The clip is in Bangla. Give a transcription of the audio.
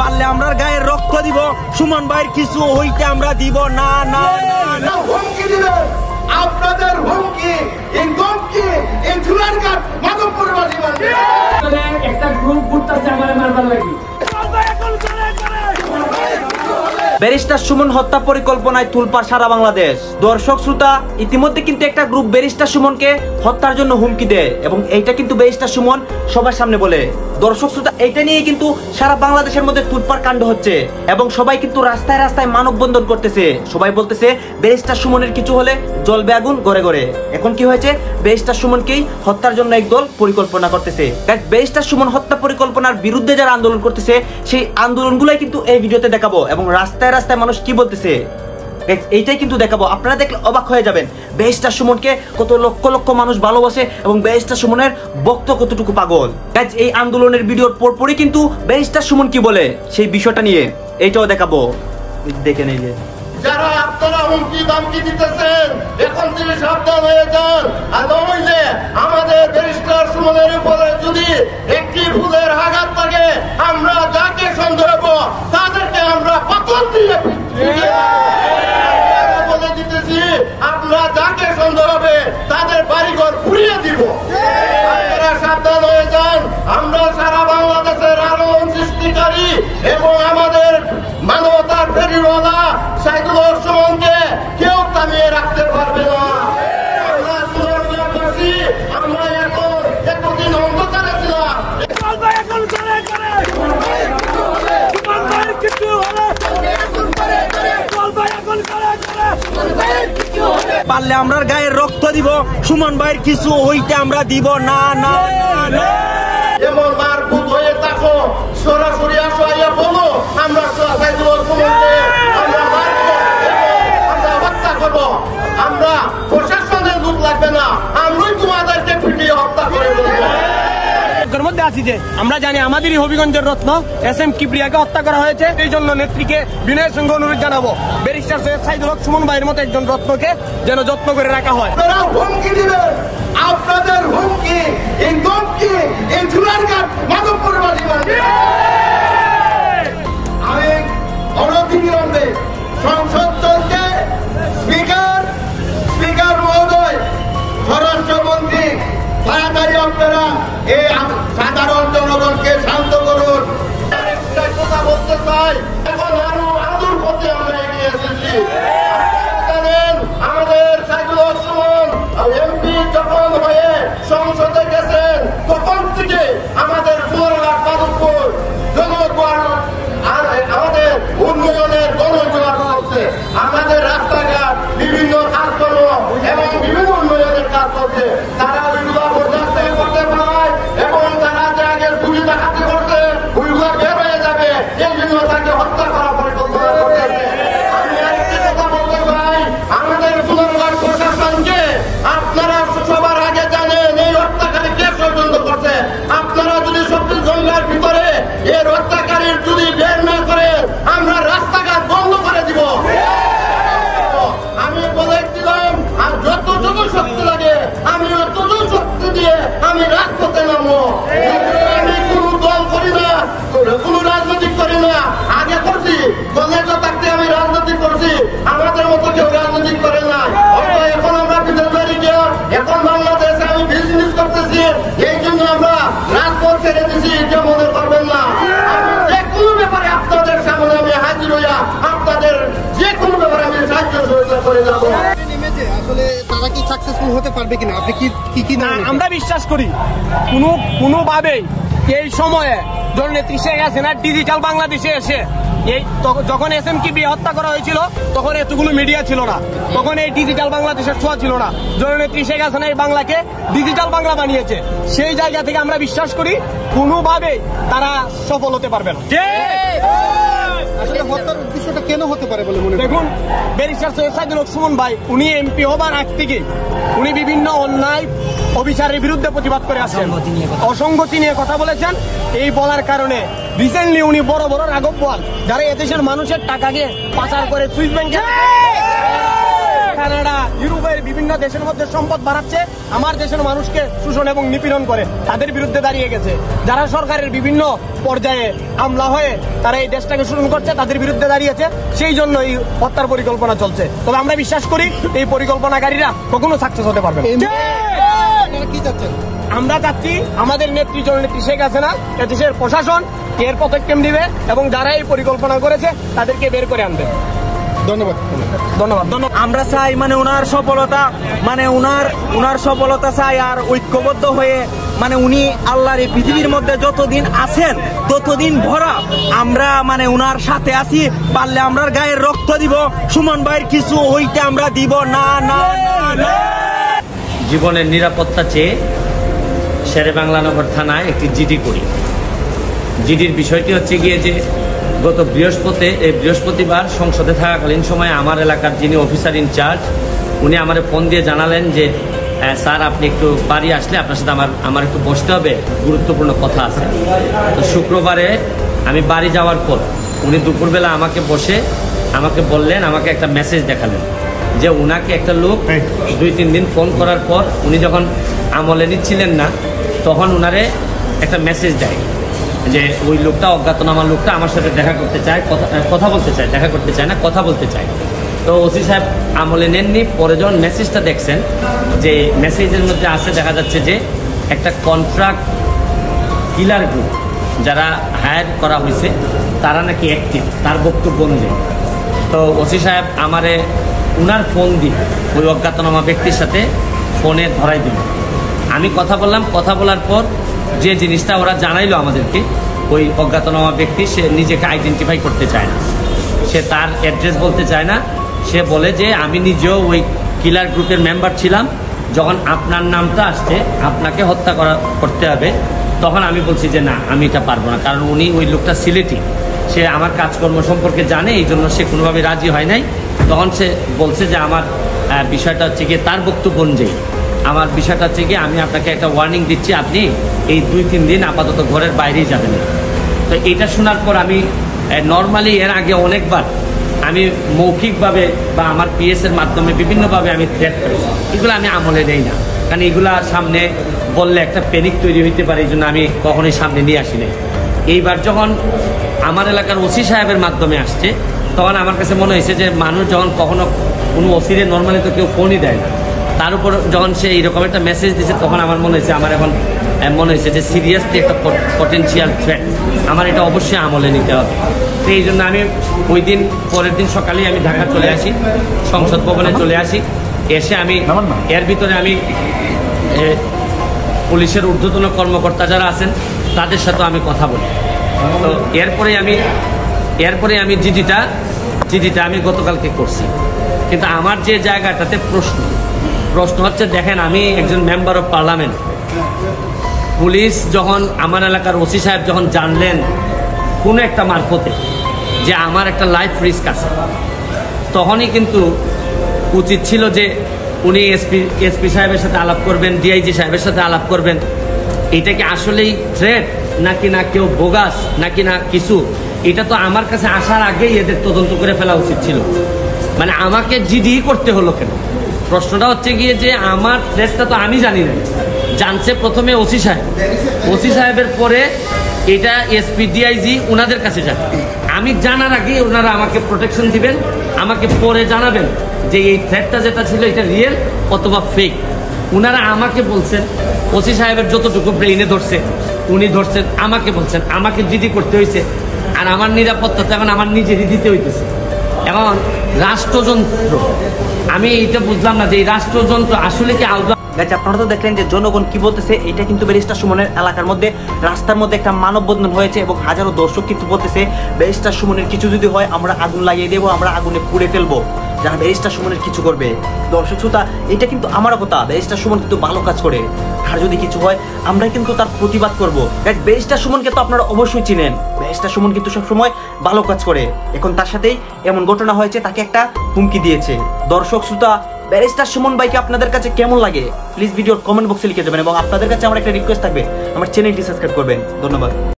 পারলে আমরা গায়ের রক্ত দিব, সুমন ভাইয়ের কিছু হইতে আমরা দিব না। না হুমকি দিবেন আপনাদের হুমকি একটা গ্রুপ ঘুরতেছে আমার মারবার লাগি। ব্যারিস্টার সুমন হত্যা পরিকল্পনায় তুলপাড় সারা বাংলাদেশ। দর্শক শ্রোতা, ইতিমধ্যে কিন্তু একটা গ্রুপ ব্যারিস্টার সুমনকে হত্যার জন্য হুমকি দেয় এবং এইটা কিন্তু ব্যারিস্টার সুমন সবার সামনে বলে। দর্শক শ্রোতা, এটা নিয়ে কিন্তু সারা বাংলাদেশের মধ্যে তুলপাড় কাণ্ড হচ্ছে এবং সবাই কিন্তু রাস্তায় রাস্তায় মানববন্ধন করতেছে। সবাই বলতেছে ব্যারিস্টার সুমনের কিছু হলে জ্বলবে আগুন ঘরে ঘরে। এখন কি হয়েছে, ব্যারিস্টার সুমনকেই হত্যার জন্য একদল পরিকল্পনা করতেছে। ব্যারিস্টার সুমন হত্যা পরিকল্পনার বিরুদ্ধে যারা আন্দোলন করতেছে সেই আন্দোলনগুলোই কিন্তু এই ভিডিওতে দেখাবো এবং রাস্তায় রাস্তায় মানুষ কি বলতেছে এইটাই কিন্তু দেখাবো। আপনারা দেখলে অবাক হয়ে যাবেন ব্যারিস্টার সুমনকে কত লক্ষ লক্ষ মানুষ ভালোবাসে এবং ব্যারিস্টার সুমনের বক্ত কতটুকু পাগল। এই আন্দোলনের ভিডিওর পরপরই কিন্তু ব্যারিস্টার সুমন কি বলে সেই বিষয়টা নিয়ে এইটাও দেখাবো, দেখে নেই। যারা আপনারা হুমকি দামকি দিতেছেন এখন থেকে সাবধান হয়ে যান। আর নইলে আমাদের ব্যারিস্টার সুমনের উপরে যদি একটি ভুলের আঘাত থাকে, আমরা যাকে সন্দেহ করব তাদেরকে আমরা পাথর দিয়ে বলে দিতেছি, আমরা যাকে সন্দেহ হবে তাদের বাড়িঘর পুড়িয়ে দিব। আপনারা সাবধান হয়ে যান। আমরা সারা বাংলাদেশের আলোড়ন সৃষ্টিকারী এবং আমাদের মানবতার ফেরিওয়ালা সাইদুল হক সুমনকে কেউ থামিয়ে রাখতে পারবে না। আমরা সুমনবাসী, আমরা এখন এতদিন অন্ধকারে ছিলাম। পারলে আমরা গায়ের রক্ত দিব, সুমন ভাইয়ের কিছু হইতে আমরা দিব না। না এমন মারভূত হয়ে থাকো, সরাসরি আসো, আইয়া বলো আমরা সাইদুল হক সুমনকে আমরা মারবো, আমরা হত্যা করবো। আমরা প্রশাসনের লোক লাগবে না, আমরাই তোমাদেরকে পিটিয়ে হত্যা করে দেবো। মধ্যে আছি যে আমরা জানি আমাদেরই হবিগঞ্জের রত্ন SM কিবরিয়াকে হত্যা করা হয়েছে। এই জন্য নেত্রীকে বিনয়ের সঙ্গে অনুরোধ জানাবো ব্যারিস্টার সৈয়দ সাইদুল হক সুমন ভাইয়ের মতো একজন রত্নকে যেন যত্ন করে রাখা হয়। হুমকি দিবেন আপনাদের হুমকি এই ঝুলারঘাট মাধবপুরবাসী আমি অনতিবিলম্বে সংসদ চলছে। স্পিকার মহোদয়, স্বরাষ্ট্রমন্ত্রী, তাড়াতাড়ি আপনারা এই সাধারণ জনগণকে শান্ত করুন। কথা বলতে চাই, এখন আরো আদর করতে আমরা এগিয়ে এসেছি। জানেন আমাদের সাইদুল হক সুমন MP যখন হয়ে সংসদে গেছেন তখন থেকে আমাদের সুয়ারঘাট মাধবপুর আমাদের উন্নয়নের গণজোয়ার চলছে। আমাদের রাস্তাঘাট বিভিন্ন কাজকর্ম এবং বিভিন্ন উন্নয়নের কাজ চলছে। তারা ওইগুলো বরদাস্ত করতে পারায় এবং তারা যে আগে সুবিধা হাতে করছে ওইগুলো বের হয়ে যাবে, এই জন্য তাকে হত্যা করা পরিকল্পনা করতেছে। আমি আরেকটি কথা বলতে চাই, আমাদের সুন্দরগঞ্জ প্রশাসনকে আপনারা সবার আগে জানেন এই হত্যাকারী কে ষড়যন্ত্র করছে। আপনারা যদি 24 ঘন্টার ভিতরে এর হত্যাকারীর যদি বের না করে আমরা রাস্তাঘাট বন্ধ করে দিব। আমি বলে দিলাম, আর যতটুকু শক্তি লাগে আমি অতটুকু শক্তি দিয়ে আমি রাজপথে নামবো। আমি কোন দল করি না, কোন রাজনৈতিক করি না। আগে করছি, কলেজে থাকতে আমি রাজনৈতিক করছি, আমাদের মতো কেউ রাজনৈতিক করে না। এখন আমরা বিদেশ বাড়ি গিয়ে এখন বাংলাদেশে আমি বিজনেস করতেছি, এই জন্য আমরা রাজপথ ছেড়ে দিচ্ছি, এটা মনে করবেন না। আমি যে কোনো ব্যাপারে আপনাদের সামনে আমি হাজির হইয়া আপনাদের যে কোনো ব্যাপারে আমি সাহায্য সহযোগিতা করে যাবো। আসলে তারা কি সাকসেসফুল হতে পারবে কিনা আপনি কি না? আমরা বিশ্বাস করি কোনোভাবেই এই সময়ে জননেত্রী শেখ হাসিনা ডিজিটাল বাংলাদেশে এসে যখন SM কিবরিয়া হত্যা করা হয়েছিল তখন এতগুলো মিডিয়া ছিল না, তখন এই ডিজিটাল বাংলাদেশের ছোঁয়া ছিল না। জননেত্রী শেখ হাসিনা এই বাংলাকে ডিজিটাল বাংলা বানিয়েছে। সেই জায়গা থেকে আমরা বিশ্বাস করি কোনোভাবেই তারা সফল হতে পারবে না। আসলে হত্যার উদ্দেশ্যটা কেন হতে পারে বলে মনে হয়? দেখুন, ব্যারিস্টার সৈয়দ সাইদুল হক সুমন ভাই উনি MP হবার আগ থেকে উনি বিভিন্ন অন্যায় অবিচারের বিরুদ্ধে প্রতিবাদ করে আসছেন, অসঙ্গতি নিয়ে কথা বলেছেন। এই বলার কারণে রিসেন্টলি উনি বড় বড় রাঘব বোয়াল যারা এদেশের মানুষের টাকাকে পাচার করে সুইস ব্যাংকে কানাডা, ইউরোপের বিভিন্ন দেশের মধ্যে সম্পদ বাড়াচ্ছে, আমার দেশের মানুষকে শোষণ এবং নিপীড়ন করে তাদের বিরুদ্ধে দাঁড়িয়ে গেছে। যারা সরকারের বিভিন্ন পর্যায়ে আমলা হয়ে তারা এই দেশটাকে শোষণ করছে তাদের বিরুদ্ধে দাঁড়িয়েছে, সেই জন্য এই হত্যার পরিকল্পনা চলছে। তবে আমরা বিশ্বাস করি এই পরিকল্পনাকারীরা কখনো সাকসেস হতে পারবে না। আপনারা কি চাচ্ছেন? আমরা চাচ্ছি আমাদের নেত্রী জননেত্রী শেখ হাসিনা, দেশের প্রশাসন এর পদক্ষেপ নেবে এবং যারা এই পরিকল্পনা করেছে তাদেরকে বের করে আনবে। ধন্যবাদ। ধন্যবাদ ধন্যবাদ। আমরা চাই মানে ওনার সফলতা, মানে ওনার সফলতা চাই, আর ঐক্যবদ্ধ হয়ে মানে উনি আল্লাহর এই পৃথিবীর মধ্যে যতদিন আছেন ততদিন ভরা আমরা মানে ওনার সাথে আছি। পারলে আমরা গায়ের রক্ত দিব, সুমন ভাইয়ের কিছু হইতে আমরা দিব না না না। জীবনের নিরাপত্তা চেয়ে শেরেবাংলানগর থানায় একটি জিডি করি। জিডির বিষয়টি হচ্ছে গিয়ে যে গত বৃহস্পতিবার সংসদে থাকাকালীন সময় আমার এলাকার যিনি অফিসার ইনচার্জ উনি আমার ফোন দিয়ে জানালেন যে স্যার আপনি একটু বাড়ি আসলে আপনার সাথে আমার একটু বসতে হবে, গুরুত্বপূর্ণ কথা আছে। তো শুক্রবারে আমি বাড়ি যাওয়ার পর উনি দুপুরবেলা আমাকে বললেন, আমাকে একটা মেসেজ দেখালেন যে উনাকে একটা লোক 2-3 দিন ফোন করার পর উনি যখন আমলে নিচ্ছিলেন না তখন উনারে একটা মেসেজ দেয় যে ওই লোকটা, অজ্ঞাতনামা লোকটা আমার সাথে দেখা করতে চায়, কথা বলতে চায়, দেখা করতে চায় না, কথা বলতে চায়। তো ওসি সাহেব আমলে নেননি। পরে যখন মেসেজটা দেখছেন যে মেসেজের মধ্যে আসে দেখা যাচ্ছে যে একটা কন্ট্রাক্ট কিলার গ্রুপ যারা হায়ার করা হয়েছে তারা নাকি অ্যাক্টিভ, তার বক্তব্য অনুযায়ী। তো ওসি সাহেব আমারে উনার ফোন দিয়ে ওই অজ্ঞাতনামা ব্যক্তির সাথে ফোনে ধরাই দিল। আমি কথা বললাম, কথা বলার পর যে জিনিসটা ওরা জানাইলো আমাদেরকে, ওই অজ্ঞাতনামা ব্যক্তি সে নিজেকে আইডেন্টিফাই করতে চায় না, সে তার অ্যাড্রেস বলতে চায় না। সে বলে যে আমি নিজেও ওই কিলার গ্রুপের মেম্বার ছিলাম, যখন আপনার নামটা আসছে আপনাকে হত্যা করতে হবে, তখন আমি বলছি যে না আমি এটা পারবো না, কারণ উনি ওই লোকটা সিলেটি, সে আমার কাজকর্ম সম্পর্কে জানে, এই জন্য সে কোনোভাবে রাজি হয় নাই। তখন সে বলছে যে আমার বিষয়টা হচ্ছে গিয়ে তার বক্তব্য অনুযায়ী আমার বিষয়টা হচ্ছে গিয়ে আমি আপনাকে একটা ওয়ার্নিং দিচ্ছি, আপনি এই 2-3 দিন আপাতত ঘরের বাইরেই যাবেন। তো এইটা শোনার পর আমি নর্মালি এর আগে অনেকবার আমি মৌখিকভাবে বা আমার পিএসের মাধ্যমে বিভিন্নভাবে আমি থ্রেট করেছি, এগুলো আমি আমলে নেই না, কারণ এগুলা সামনে বললে একটা প্যানিক তৈরি হইতে পারে, এই জন্য আমি কখনোই সামনে নিয়ে আসি নাই। এইবার যখন আমার এলাকার ওসি সাহেবের মাধ্যমে আসছে তখন আমার কাছে মনে হয়েছে যে মানুষ যখন কখনো কোনো ওসিরে নর্মালি তো কেউ ফোনই দেয় না, তার উপর যখন সে এইরকম একটা মেসেজ দিয়েছে তখন আমার মনে হয়েছে, আমার এখন মনে হয়েছে যে সিরিয়াসলি একটা পটেনশিয়াল থ্রেট, আমার এটা অবশ্যই আমলে নিতে হবে। তো এই জন্য আমি ওই দিন পরের দিন সকালেই আমি ঢাকা চলে আসি, সংসদ ভবনে চলে আসি। এসে আমি এর ভিতরে আমি পুলিশের ঊর্ধ্বতন কর্মকর্তা যারা আছেন তাদের সাথেও আমি কথা বলি। তো এরপরে আমি জিডিটা আমি গতকালকে করছি। কিন্তু আমার যে জায়গাটাতে প্রশ্ন হচ্ছে, দেখেন আমি একজন মেম্বার অফ পার্লামেন্ট, পুলিশ যখন আমার এলাকার ওসি সাহেব যখন জানলেন কোনো একটা মারফতে যে আমার একটা লাইফ রিস্ক আছে, তখনই কিন্তু উচিত ছিল যে উনি এসপি সাহেবের সাথে আলাপ করবেন, ডিআইজি সাহেবের সাথে আলাপ করবেন, এটা কি আসলেই থ্রেট নাকি না কেউ বোগাস নাকি না কিছু, এটা তো আমার কাছে আসার আগেই এদের তদন্ত করে ফেলা উচিত ছিল। মানে আমাকে জিডি করতে হলো কেন? প্রশ্নটা হচ্ছে গিয়ে যে আমার থ্রেটটা তো আমি জানি না, জানছে প্রথমে ওসি সাহেবের পরে এটা এসপি ডিআইজি ওনাদের কাছে যাবে। আমি জানার আগে ওনারা আমাকে প্রোটেকশন দিবেন, আমাকে পরে জানাবেন যে এই থ্রেটটা যেটা ছিল এটা রিয়েল অথবা ফেক। ওনারা আমাকে বলছেন, ওসি সাহেবের যতটুকু ব্রেইনে ধরছে উনি ধরছেন, আমাকে বলছেন, আমাকে জিডি করতে হয়েছে, আর আমার নিরাপত্তা তো এখন আমার নিজেরই দিতে হইতেছে। এখন রাষ্ট্রযন্ত্র, আমি এইটা বুঝলাম না যে এই রাষ্ট্রযন্ত্র আসলে কি আলাদা। আপনারা তো দেখলেন যে জনগণ কি বলতেছে, এটা কিন্তু ব্যারিস্টার সুমনের এলাকার মধ্যে রাস্তার মধ্যে একটা মানববন্ধন হয়েছে এবং হাজারো দর্শক কিন্তু বলতেছে ব্যারিস্টার সুমনের কিছু যদি হয় আমরা আগুন লাগিয়ে দেবো, আমরা আগুনে পুড়ে ফেলবো যারা ব্যারিস্টার সুমনের কিছু করবে। দর্শক শ্রোতা, এটা কিন্তু আমারও কথা, ব্যারিস্টার সুমন কিন্তু ভালো কাজ করে, আর যদি কিছু হয় আমরা কিন্তু তার প্রতিবাদ করবো। ব্যারিস্টার সুমনকে তো আপনারা অবশ্যই চিনেন, ব্যারিস্টার সুমন কিন্তু সবসময় ভালো কাজ করে। এখন তার সাথেই এমন ঘটনা হয়েছে, তাকে একটা হুমকি দিয়েছে। দর্শক শ্রোতা, ব্যারিস্টার সুমন ভাইকে আপনাদের কাছে কেমন লাগে প্লিজ ভিডিওর কমেন্ট বক্সে লিখে দেবেন এবং আপনাদের কাছে আমার একটা রিকোয়েস্ট থাকবে, আমার চ্যানেলটি সাবস্ক্রাইব করবেন। ধন্যবাদ।